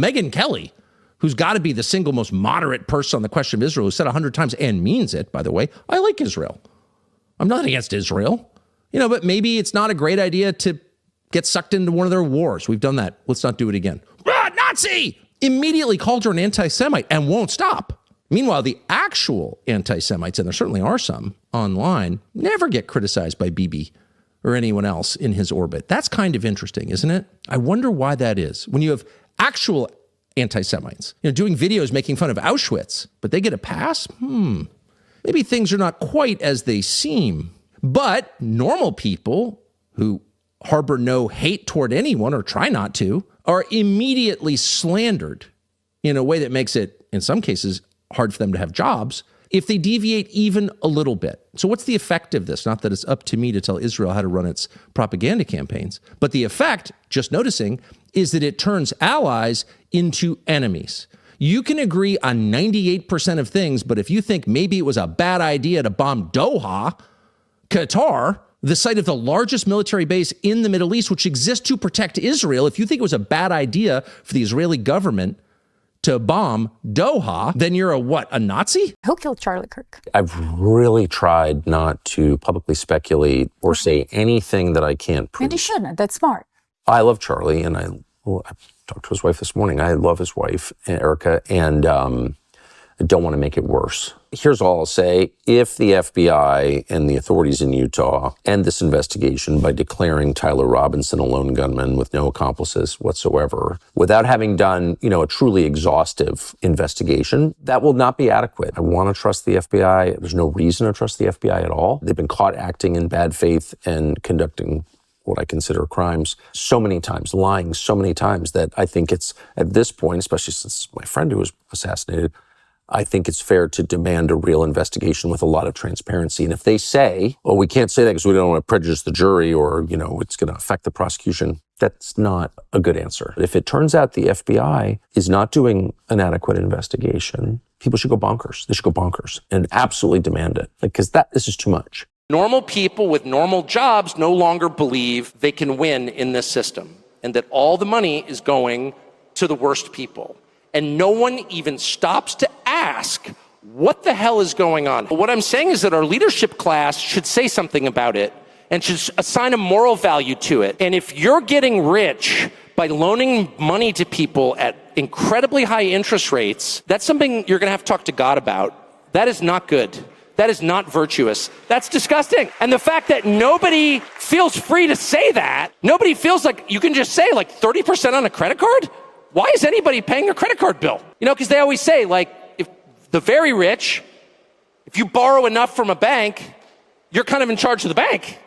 Megyn Kelly, who's got to be the single most moderate person on the question of Israel, who said 100 times and means it, by the way, I like Israel. I'm not against Israel, but maybe it's not a great idea to get sucked into one of their wars. We've done that. Let's not do it again. Nazi! Immediately called her an anti-Semite and won't stop. Meanwhile, the actual anti-Semites, and there certainly are some online, never get criticized by Bibi or anyone else in his orbit. That's kind of interesting, isn't it? I wonder why that is. When you have actual anti-Semites, doing videos making fun of Auschwitz, but they get a pass? Maybe things are not quite as they seem. But normal people who harbor no hate toward anyone or try not to are immediately slandered in a way that makes it, in some cases, hard for them to have jobs if they deviate even a little bit. So what's the effect of this? Not that it's up to me to tell Israel how to run its propaganda campaigns, but the effect, just noticing, is that it turns allies into enemies. You can agree on 98% of things, but if you think maybe it was a bad idea to bomb Doha, Qatar, the site of the largest military base in the Middle East, which exists to protect Israel, if you think it was a bad idea for the Israeli government to bomb Doha, then you're a Nazi? Who killed Charlie Kirk? I've really tried not to publicly speculate or say anything that I can't prove. And you shouldn't. That's smart. I love Charlie, and I talked to his wife this morning. I love his wife, Erica, and I don't want to make it worse. Here's all I'll say. If the FBI and the authorities in Utah end this investigation by declaring Tyler Robinson a lone gunman with no accomplices whatsoever, without having done, a truly exhaustive investigation, that will not be adequate. I want to trust the FBI. There's no reason to trust the FBI at all. They've been caught acting in bad faith and conducting what I consider crimes so many times, lying so many times, that I think it's, at this point, especially since my friend who was assassinated, I think it's fair to demand a real investigation with a lot of transparency. And if they say, well, we can't say that because we don't want to prejudice the jury or, it's going to affect the prosecution, that's not a good answer. If it turns out the FBI is not doing an adequate investigation, people should go bonkers. They should go bonkers and absolutely demand it, because this is too much. Normal people with normal jobs no longer believe they can win in this system, and that all the money is going to the worst people. And no one even stops to ask what the hell is going on. What I'm saying is that our leadership class should say something about it and should assign a moral value to it. And if you're getting rich by loaning money to people at incredibly high interest rates, that's something you're going to have to talk to God about. That is not good. That is not virtuous. That's disgusting. And the fact that nobody feels free to say that, nobody feels like you can just say 30% on a credit card? Why is anybody paying a credit card bill? Because they always say, if the very rich, if you borrow enough from a bank, you're kind of in charge of the bank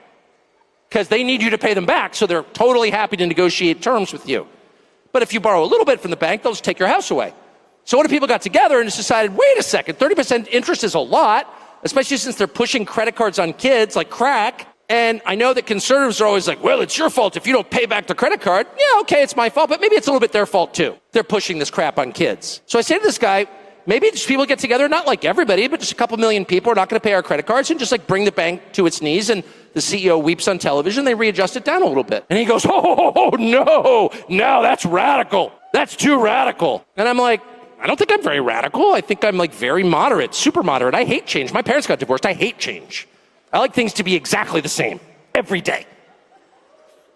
because they need you to pay them back. So they're totally happy to negotiate terms with you. But if you borrow a little bit from the bank, they'll just take your house away. So what if people got together and just decided, wait a second, 30% interest is a lot, especially since they're pushing credit cards on kids like crack. And I know that conservatives are always like, well, it's your fault if you don't pay back the credit card. Yeah, okay, it's my fault, but maybe it's a little bit their fault too. They're pushing this crap on kids. So I say to this guy, maybe just people get together, not like everybody, but just a couple million people are not going to pay our credit cards, and just bring the bank to its knees, and the CEO weeps on television, they readjust it down a little bit. And he goes, no, that's radical. That's too radical. And I'm like, I don't think I'm very radical. I think I'm very moderate, super moderate. I hate change. My parents got divorced. I hate change. I like things to be exactly the same every day.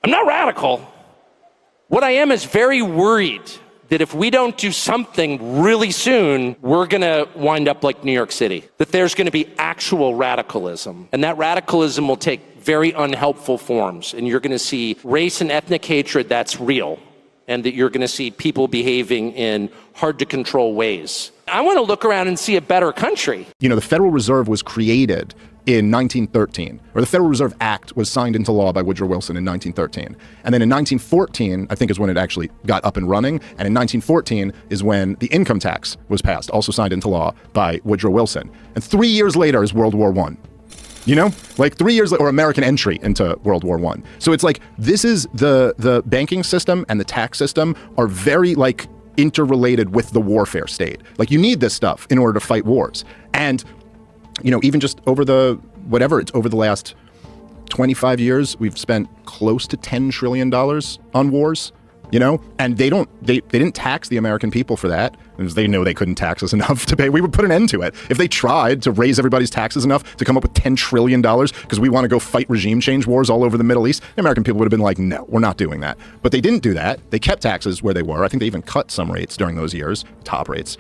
I'm not radical. What I am is very worried that if we don't do something really soon, we're going to wind up like New York City, that there's going to be actual radicalism. And that radicalism will take very unhelpful forms. And you're going to see race and ethnic hatred that's real. And that you're going to see people behaving in hard to control ways. I want to look around and see a better country. The Federal Reserve was created in 1913, or the Federal Reserve Act was signed into law by Woodrow Wilson in 1913. And then in 1914, I think is when it actually got up and running. And in 1914 is when the income tax was passed, also signed into law by Woodrow Wilson. And 3 years later is World War I. 3 years later, or American entry into World War I. So it's this is the banking system and the tax system are very interrelated with the warfare state. You need this stuff in order to fight wars. And even just over the last 25 years, we've spent close to $10 trillion on wars. And they didn't tax the American people for that, because they know they couldn't tax us enough to pay. We would put an end to it. If they tried to raise everybody's taxes enough to come up with $10 trillion because we want to go fight regime change wars all over the Middle East, the American people would have been like, no, we're not doing that. But they didn't do that. They kept taxes where they were. I think they even cut some rates during those years, top rates.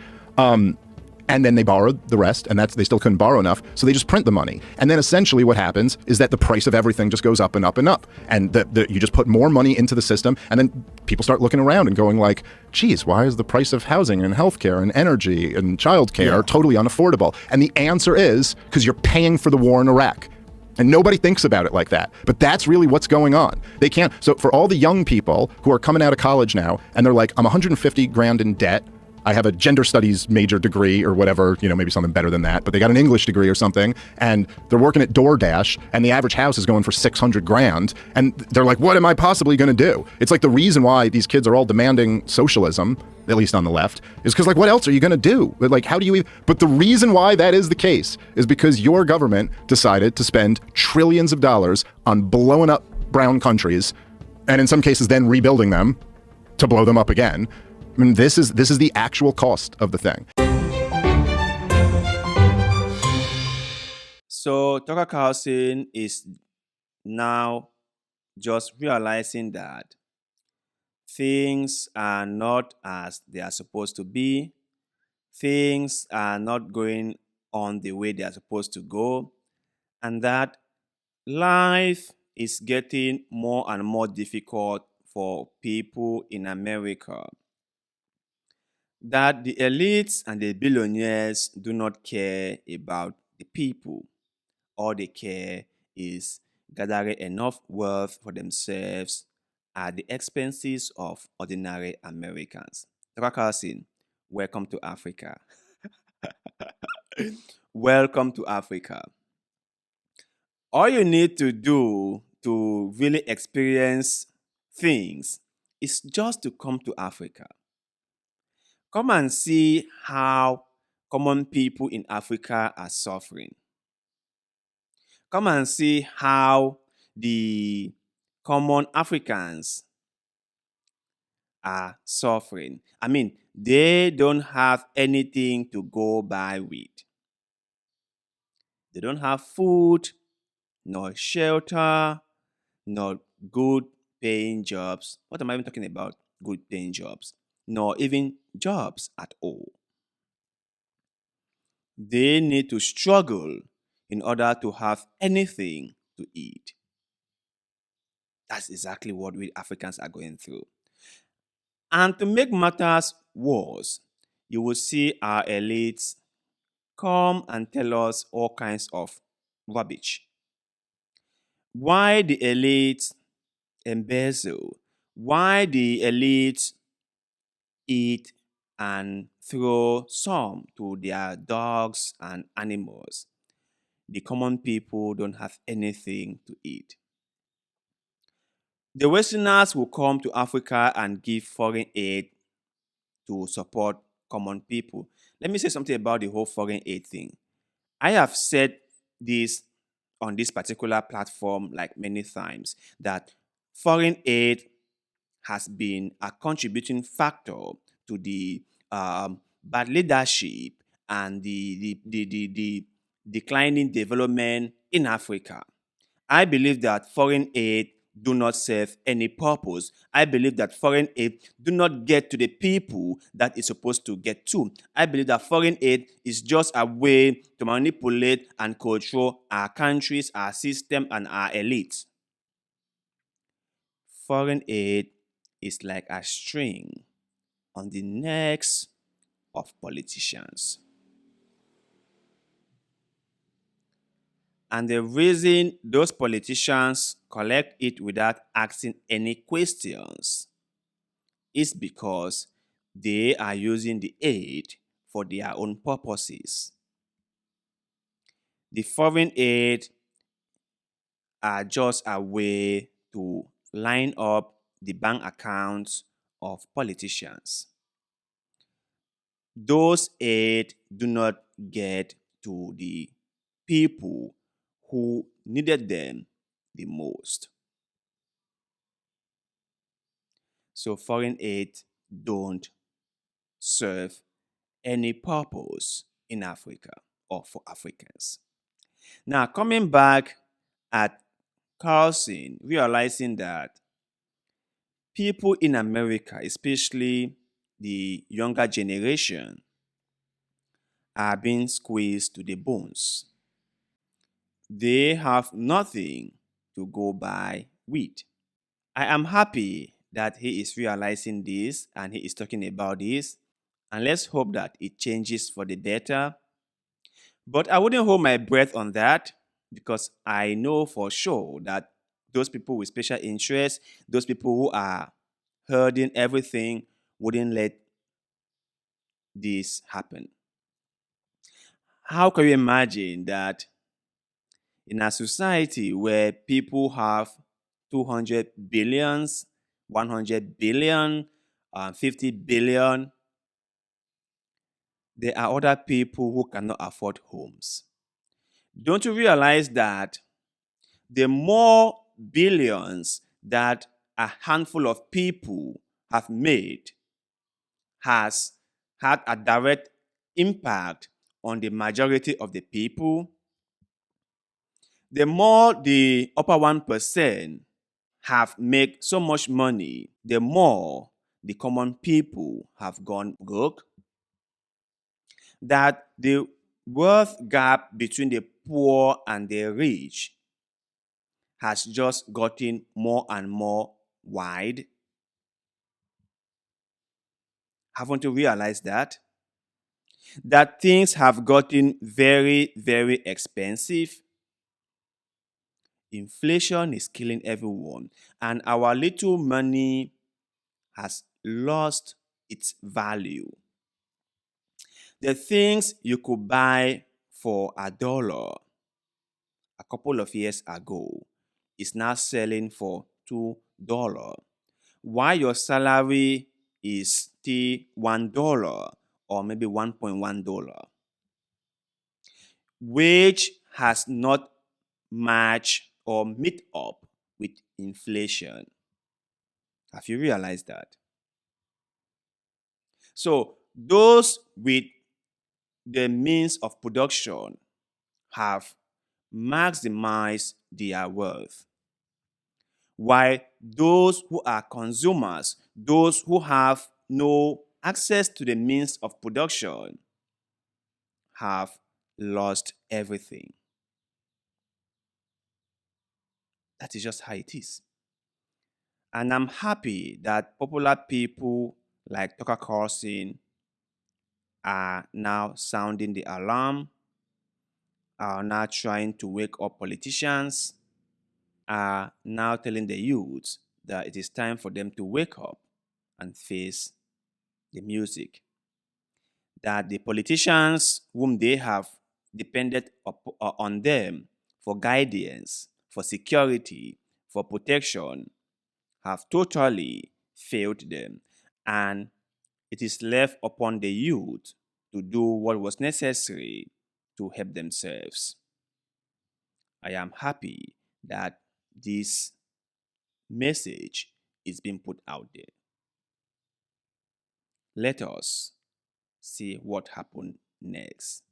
And then they borrowed the rest, and they still couldn't borrow enough, so they just print the money. And then essentially what happens is that the price of everything just goes up and up and up. And you just put more money into the system, and then people start looking around and going like, geez, why is the price of housing and healthcare and energy and childcare totally unaffordable? And the answer is because you're paying for the war in Iraq. And nobody thinks about it like that. But that's really what's going on. They can't. So for all the young people who are coming out of college now, and they're like, I'm 150 grand in debt. I have a gender studies major degree or whatever, maybe something better than that, but they got an English degree or something, and they're working at DoorDash, and the average house is going for 600 grand, and they're like, what am I possibly going to do? It's like the reason why these kids are all demanding socialism, at least on the left, is because, like, what else are you going to do? Like, how do you even... But the reason why that is the case is because your government decided to spend trillions of dollars on blowing up brown countries, and in some cases then rebuilding them to blow them up again. I mean, this is the actual cost of the thing. So Tucker Carlson is now just realizing that things are not as they are supposed to be. Things are not going on the way they are supposed to go. And that life is getting more and more difficult for people in America. That the elites and the billionaires do not care about the people. All they care is gathering enough wealth for themselves at the expenses of ordinary Americans. Tucker Carlson, welcome to Africa. Welcome to Africa. All you need to do to really experience things is just to come to Africa. Come and see how common people in Africa are suffering. Come and see how the common Africans are suffering. I mean, they don't have anything to go by with. They don't have food, nor shelter, nor good paying jobs. What am I even talking about? Good paying jobs. Nor even jobs at all. They need to struggle in order to have anything to eat. That's exactly what we Africans are going through. And to make matters worse, you will see our elites come and tell us all kinds of rubbish. Why the elites embezzle? Why the elites eat and throw some to their dogs and animals? The common people don't have anything to eat. The Westerners will come to Africa and give foreign aid to support common people. Let me say something about the whole foreign aid thing. I have said this on this particular platform like many times, that foreign aid has been a contributing factor to the bad leadership and the declining development in Africa. I believe that foreign aid do not serve any purpose. I believe that foreign aid do not get to the people that it's supposed to get to. I believe that foreign aid is just a way to manipulate and control our countries, our system, and our elites. Foreign aid is like a string on the necks of politicians. And the reason those politicians collect it without asking any questions is because they are using the aid for their own purposes. The foreign aid are just a way to line up the bank accounts of politicians. Those aid do not get to the people who needed them the most. So foreign aid don't serve any purpose in Africa or for Africans. Now, coming back at Carlson, realizing that people in America, especially the younger generation, are being squeezed to the bones. They have nothing to go by with. I am happy that he is realizing this and he is talking about this, and let's hope that it changes for the better. But I wouldn't hold my breath on that because I know for sure that those people with special interests, those people who are herding everything, wouldn't let this happen. How can you imagine that in a society where people have 200 billions, 100 billion, 50 billion, there are other people who cannot afford homes? Don't you realize that the more billions that a handful of people have made has had a direct impact on the majority of the people? The more the upper 1% have made so much money, the more the common people have gone broke. That the wealth gap between the poor and the rich has just gotten more and more wide. Haven't you realized that? That things have gotten very, very expensive. Inflation is killing everyone, and our little money has lost its value. The things you could buy for $1 a couple of years ago is now selling for $2, while your salary is still $1 or maybe $1.1. Wage has not matched or meet up with inflation. Have you realized that? So those with the means of production have maximized their wealth, while those who are consumers, those who have no access to the means of production, have lost everything. That is just how it is. And I'm happy that popular people like Tucker Carlson are now sounding the alarm, are now trying to wake up politicians, are now telling the youth that it is time for them to wake up and face the music. That the politicians whom they have depended on them for guidance, for security, for protection, have totally failed them, and it is left upon the youth to do what was necessary to help themselves. I am happy that this message is being put out there. Let us see what happened next.